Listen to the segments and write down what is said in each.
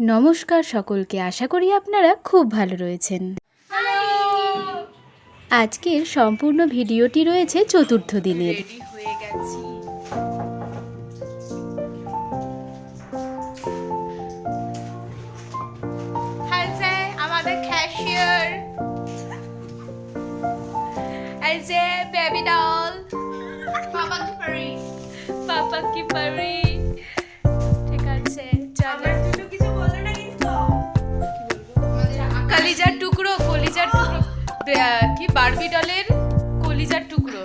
নমস্কার সকলকে, আশা করি আপনারা খুব ভালো রয়েছেন। আজকের সম্পূর্ণ ভিডিওটি রয়েছে চতুর্থ দিনের। রেডি হয়ে গেছি। হাই যে আমাদের ক্যাশিয়ার, এই যে বেবি ডল, পাপা কি পারি, পাপা কি পারি। ঠিক আছে, চলো। কিছু বললে না কিন্তু। কলিজার টুকরো, কলিজার টুকরো, কি বারবি ডলের কলিজার টুকরো।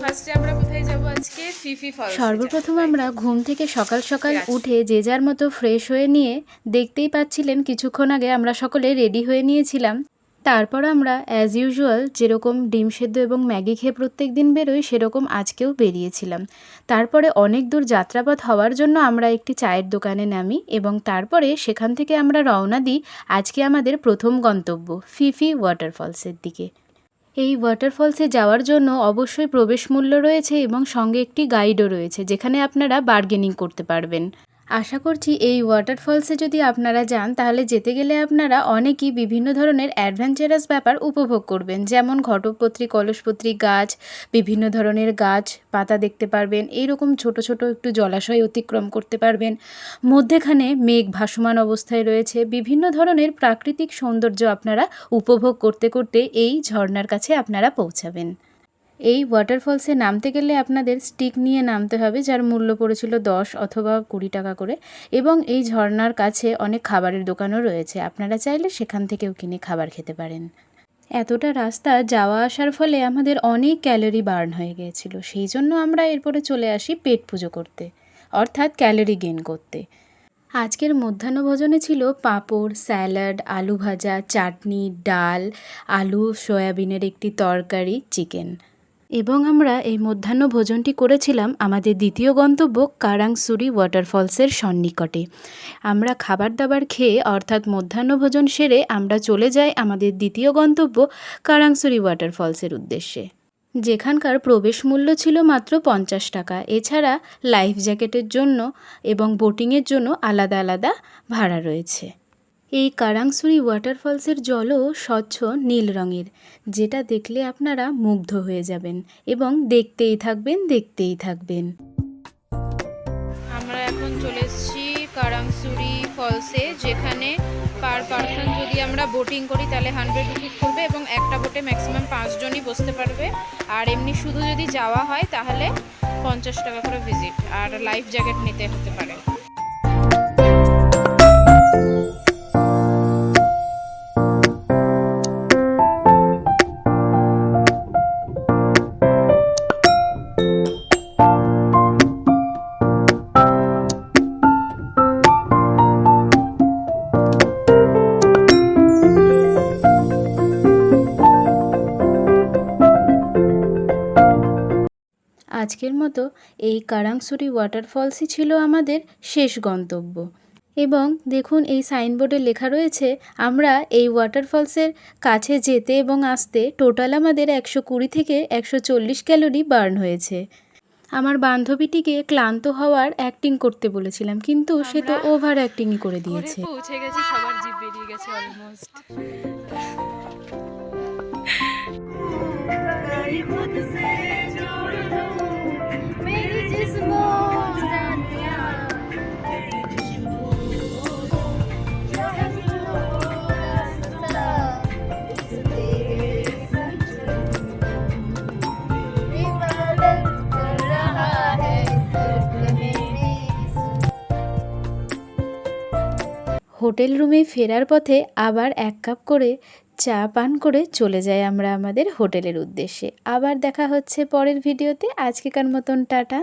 ফার্স্টে আমরা কোথায় যাব আজকে? ফিফি ফলস। সর্বপ্রথম আমরা ঘুম থেকে সকাল সকাল উঠে যে যার মতো ফ্রেশ হয়ে নিয়ে, দেখতেই পাচ্ছিলেন কিছুক্ষণ আগে আমরা সকলে রেডি হয়ে নিয়েছিলাম। তারপর আমরা অ্যাজ ইউজুয়াল যেরকম ডিম সেদ্ধ এবং ম্যাগি খেয়ে প্রত্যেক দিন বেরোই, সেরকম আজকেও বেরিয়েছিলাম। তারপরে অনেক দূর যাত্রাপথ হওয়ার জন্য আমরা একটি চায়ের দোকানে নামি এবং তারপরে সেখান থেকে আমরা রওনা দিই আজকে আমাদের প্রথম গন্তব্য ফিফি ওয়াটারফলসের দিকে। এই ওয়াটারফলসে যাওয়ার জন্য অবশ্যই প্রবেশ মূল্য রয়েছে এবং সঙ্গে একটি গাইডও রয়েছে, যেখানে আপনারা বার্গেনিং করতে পারবেন। আশা করছি এই ওয়াটারফলসে যদি আপনারা যান তাহলে যেতে গেলে আপনারা অনেকই বিভিন্ন ধরনের অ্যাডভেঞ্চারাস ব্যাপার উপভোগ করবেন, যেমন ঘটকপত্রী, কলসপত্রী গাছ, বিভিন্ন ধরনের গাছ পাতা দেখতে পারবেন, এইরকম ছোট ছোট একটু জলাশয় অতিক্রম করতে পারবেন। মধ্যেখানে মেঘ ভাসমান অবস্থায় রয়েছে, বিভিন্ন ধরনের প্রাকৃতিক সৌন্দর্য আপনারা উপভোগ করতে করতে এই ঝর্ণার কাছে আপনারা পৌঁছাবেন। এই ওয়াটারফলসে নামতে গেলে আপনাদের স্টিক নিয়ে নামতে হবে, যার মূল্য পড়েছিল 10 অথবা 20 টাকা করে, এবং এই ঝর্ণার কাছে অনেক খাবারের দোকানও রয়েছে, আপনারা চাইলে সেখান থেকেও কিনে খাবার খেতে পারেন। এতটা রাস্তা যাওয়া আসার ফলে আমাদের অনেক ক্যালোরি বার্ন হয়ে গিয়েছিল, সেই জন্য আমরা এরপরে চলে আসি পেট পুজো করতে, অর্থাৎ ক্যালোরি গেইন করতে। আজকের মধ্যাহ্নভোজনে ছিল পাঁপড়, স্যালাড, আলু ভাজা, চাটনি, ডাল, আলু সয়াবিনের একটি তরকারি, চিকেন। এবং আমরা এই মধ্যাহ্নভোজনটি করেছিলাম আমাদের দ্বিতীয় গন্তব্য কারাংসুরি ওয়াটারফলসের সন্নিকটে। আমরা খাবার দাবার খেয়ে অর্থাৎ মধ্যাহ্নভোজন সেরে আমরা চলে যাই আমাদের দ্বিতীয় গন্তব্য কারাংসুরি ওয়াটারফলসের উদ্দেশ্যে, যেখানকার প্রবেশ মূল্য ছিল মাত্র 50 টাকা। এছাড়া লাইফ জ্যাকেটের জন্য এবং বোটিংয়ের জন্য আলাদা আলাদা ভাড়া রয়েছে। এই কারাংসুরি ওয়াটারফলসের জলও স্বচ্ছ নীল রঙের, যেটা দেখলে আপনারা মুগ্ধ হয়ে যাবেন এবং দেখতেই থাকবেন। আমরা এখন চলে এসেছি কারাংসুরি ফলসে, যেখানে পার পারসন যদি আমরা বোটিং করি তাহলে 100 রুপিস পড়বে এবং একটা বোটে ম্যাক্সিমাম 5 জনই বসতে পারবে। আর এমনি শুধু যদি যাওয়া হয় তাহলে 50 টাকা করে ভিজিট, আর লাইফ জ্যাকেট নিতে হতে পারে। আজকের মতো এই কারাংসুরি ওয়াটারফলসই ছিল আমাদের শেষ গন্তব্য। এবং দেখুন এই সাইনবোর্ডে লেখা রয়েছে আমরা এই ওয়াটারফলসের কাছে যেতে এবং আসতে টোটাল আমাদের 120 থেকে 140 ক্যালোরি বার্ন হয়েছে। আমার বান্ধবীটিকে ক্লান্ত হওয়ার অ্যাক্টিং করতে বলেছিলাম, কিন্তু সে তো ওভার অ্যাক্টিংই করে দিয়েছে। পৌঁছে গেছি, সবার জিভ বেরিয়ে গেছে অলমোস্ট। হোটেল রুমে ফেরার পথে আবার 1 কাপ করে চা পান করে চলে যাই আমরা আমাদের হোটেলের উদ্দেশ্যে। আবার দেখা হচ্ছে পরের ভিডিওতে। আজকেকার মতন টাটা।